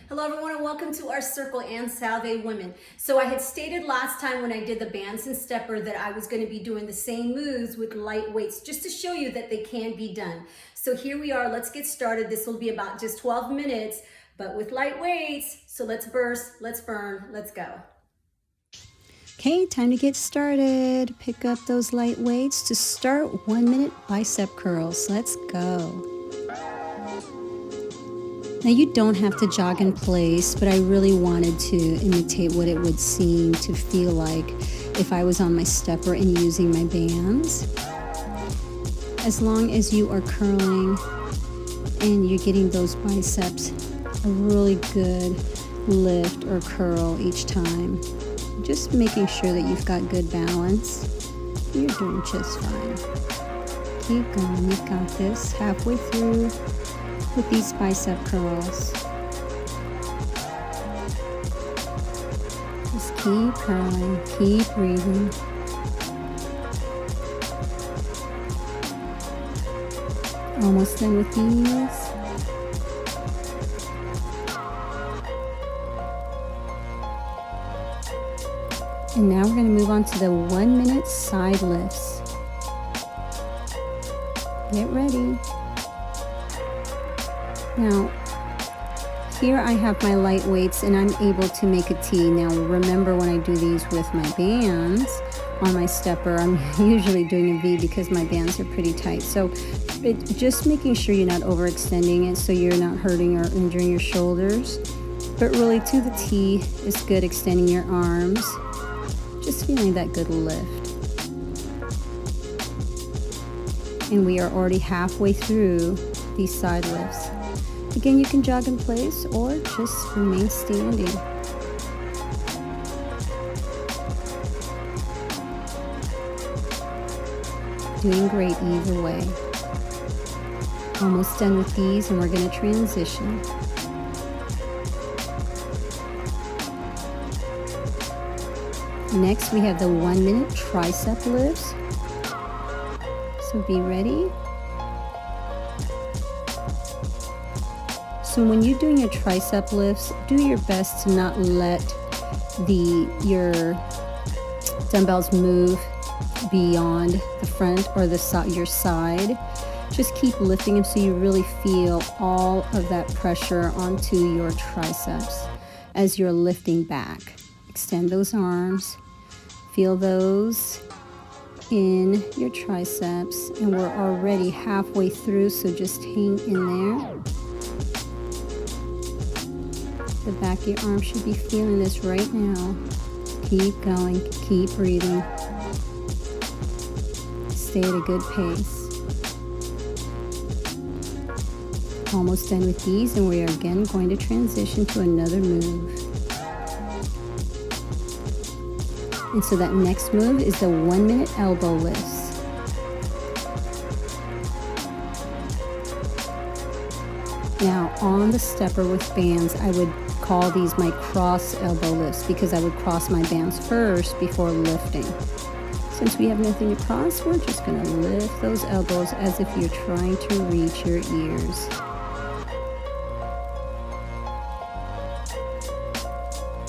Hello everyone and welcome to our Circle and Salve Women. So I had stated last time when I did the bands and stepper that I was going to be doing the same moves with light weights just to show you that they can be done. So here we are, let's get started. This will be about just 12 minutes, but with light weights. So let's burst, let's burn, let's go. Okay, time to get started. Pick up those light weights to start 1 minute bicep curls. Let's go. Now you don't have to jog in place, but I really wanted to imitate what it would seem to feel like if I was on my stepper and using my bands. As long as you are curling and you're getting those biceps a really good lift or curl each time. Just making sure that you've got good balance. You're doing just fine. Keep going, you've got this. Halfway through with these bicep curls. Just keep curling, keep breathing. Almost done with these. And now we're going to move on to the 1 minute side lifts. Get ready. Now, here I have my light weights and I'm able to make a T. Now, remember when I do these with my bands on my stepper, I'm usually doing a V because my bands are pretty tight. So just making sure you're not overextending it so you're not hurting or injuring your shoulders. But really to the T is good, extending your arms. Just feeling that good lift. And we are already halfway through these side lifts. Again, you can jog in place or just remain standing. Doing great either way. Almost done with these and we're going to transition. Next, we have the 1 minute tricep lifts. So be ready. So when you're doing your tricep lifts, do your best to not let your dumbbells move beyond the front or your side. Just keep lifting them so you really feel all of that pressure onto your triceps as you're lifting back. Extend those arms. Feel those in your triceps, and we're already halfway through, so just hang in there. The back of your arm should be feeling this right now. Keep going, keep breathing. Stay at a good pace. Almost done with these, and we are again going to transition to another move. And so that next move is the 1 minute elbow lifts. Now on the stepper with bands, I would call these my cross elbow lifts because I would cross my bands first before lifting. Since we have nothing to cross, we're just going to lift those elbows as if you're trying to reach your ears.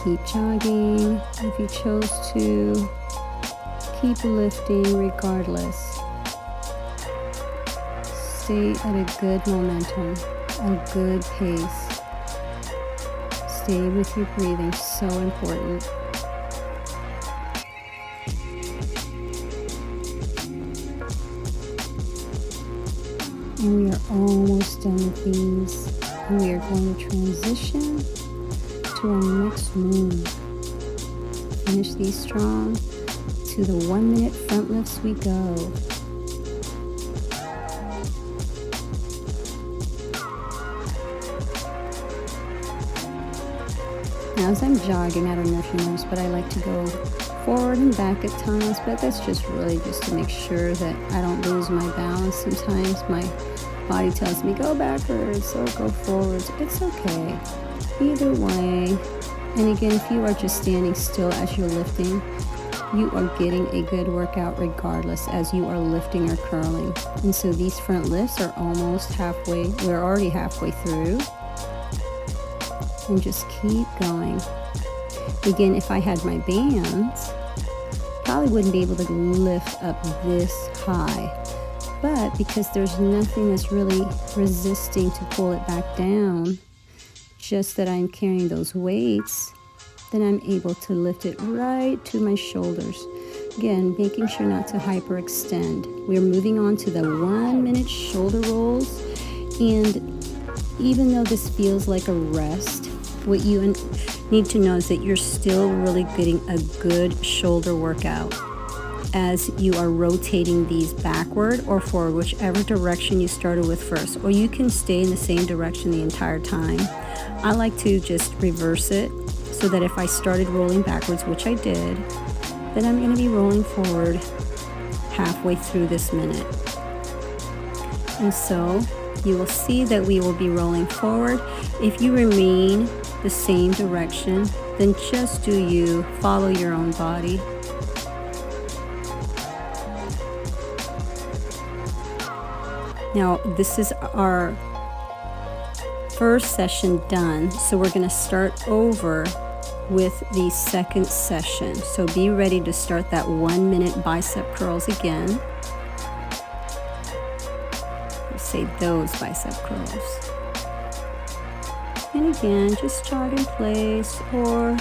Keep jogging if you chose to. Keep lifting regardless. Stay at a good momentum, a good pace. Stay with your breathing, so important. And we are almost done with these. And we are going to transition to our next move. Finish these strong. To the 1 minute front lifts we go. Now as I'm jogging, I don't know if you noticed, but I like to go forward and back at times, but that's just really just to make sure that I don't lose my balance. Sometimes my body tells me go backwards or go forwards. It's okay. Either way. And again, if you are just standing still as you're lifting, you are getting a good workout regardless as you are lifting or curling. And so these front lifts are almost halfway. We're already halfway through. and just keep going. Again, if I had my bands, probably wouldn't be able to lift up this high. But because there's nothing that's really resisting to pull it back down, just that I'm carrying those weights, then I'm able to lift it right to my shoulders. Again, making sure not to hyperextend. We're moving on to the 1 minute shoulder rolls. And even though this feels like a rest, what you need to know is that you're still really getting a good shoulder workout as you are rotating these backward or forward, whichever direction you started with first. Or you can stay in the same direction the entire time. I like to just reverse it so that if I started rolling backwards, which I did, then I'm going to be rolling forward halfway through this minute. And so you will see that we will be rolling forward. If you remain the same direction, then just do you, follow your own body. Now, this is our first session done, so we're going to start over with the second session. So be ready to start that 1 minute bicep curls again. We say those bicep curls. And again, just jog in place or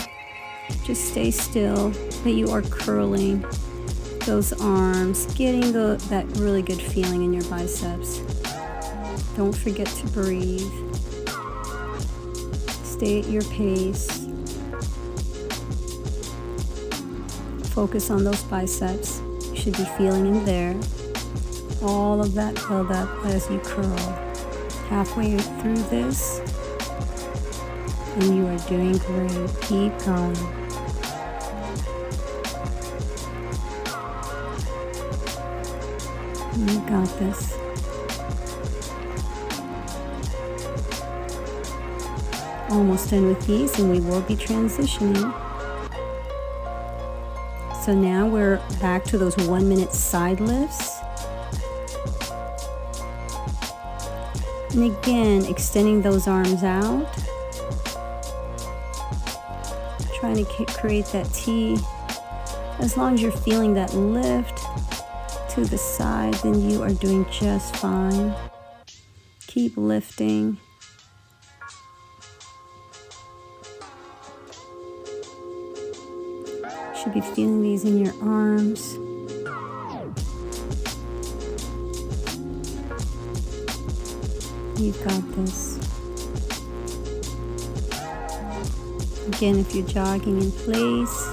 just stay still, but you are curling those arms, getting that really good feeling in your biceps. Don't forget to breathe. Stay at your pace. Focus on those biceps. You should be feeling them there. All of that build up as you curl. Halfway through this, and you are doing great. Keep going. You got this. Almost done with these, and we will be transitioning. So now we're back to those 1 minute side lifts. And again, extending those arms out. Trying to create that T. As long as you're feeling that lift to the side, then you are doing just fine. Keep lifting. Should be feeling these in your arms. You've got this. Again, if you're jogging in place,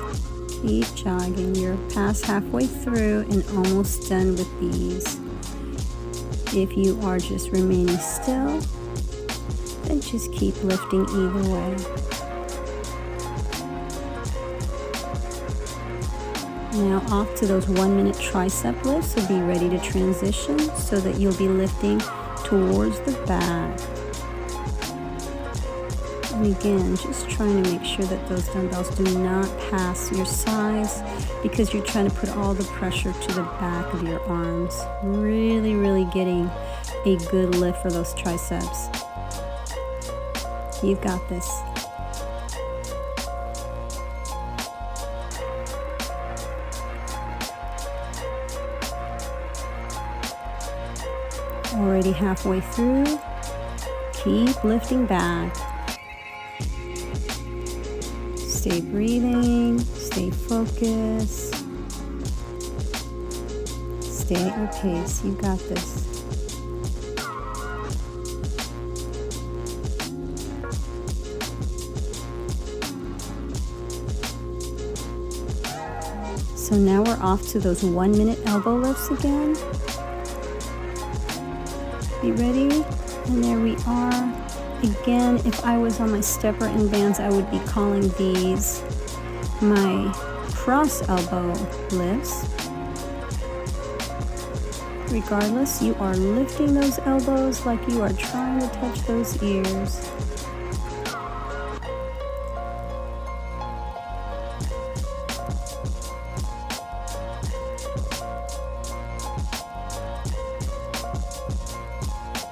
keep jogging. You're past halfway through and almost done with these. If you are just remaining still, then just keep lifting either way. Now off to those 1 minute tricep lifts, so be ready to transition so that you'll be lifting towards the back. And again, just trying to make sure that those dumbbells do not pass your sides because you're trying to put all the pressure to the back of your arms. Really, really getting a good lift for those triceps. You've got this. Already halfway through. Keep lifting back. Stay breathing, stay focused. Stay at your pace. You got this. So now we're off to those 1 minute elbow lifts again. Be ready? And there we are. Again, if I was on my stepper and bands, I would be calling these my cross elbow lifts. Regardless, you are lifting those elbows like you are trying to touch those ears.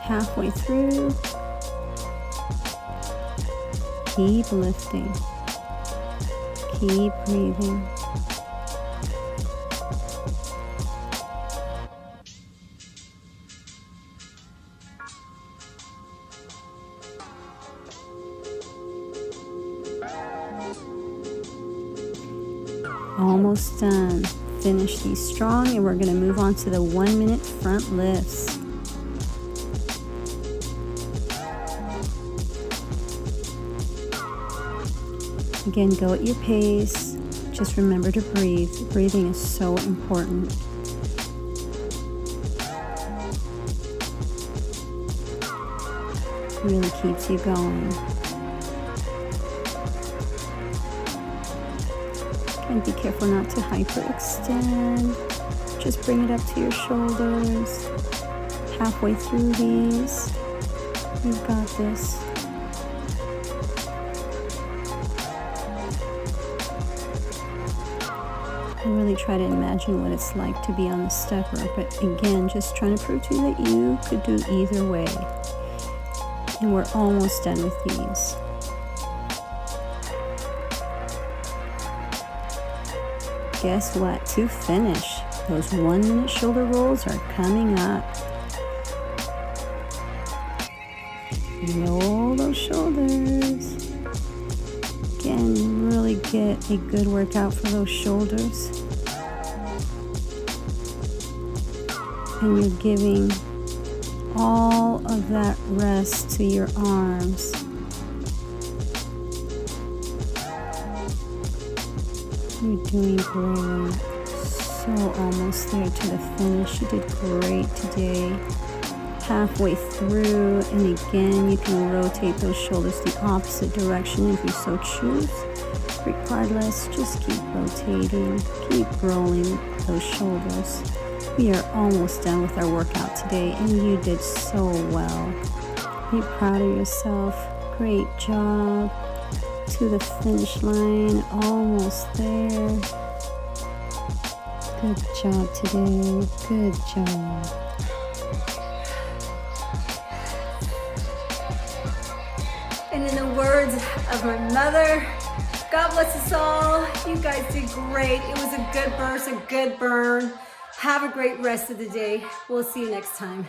Halfway through. Keep lifting. Keep breathing. Almost done. Finish these strong, and we're going to move on to the 1 minute front lifts. Again, go at your pace. Just remember to breathe. Breathing is so important. It really keeps you going. And be careful not to hyperextend. Just bring it up to your shoulders. Halfway through these, you've got this. And really try to imagine what it's like to be on the stepper. But again, just trying to prove to you that you could do either way. And we're almost done with these. Guess what? To finish, those 1 minute shoulder rolls are coming up. Roll those shoulders. Again, really get a good workout for those shoulders. And you're giving all of that rest to your arms. You're doing great. So almost there to the finish. You did great today. Halfway through, and again, you can rotate those shoulders the opposite direction if you so choose. Regardless, just keep rotating, keep rolling those shoulders. We are almost done with our workout today, and you did so well. Be proud of yourself. Great job. To the finish line, almost there. Good job today. Good job. And in the words of my mother, God bless us all. You guys did great. It was a good burst, a good burn. Have a great rest of the day. We'll see you next time.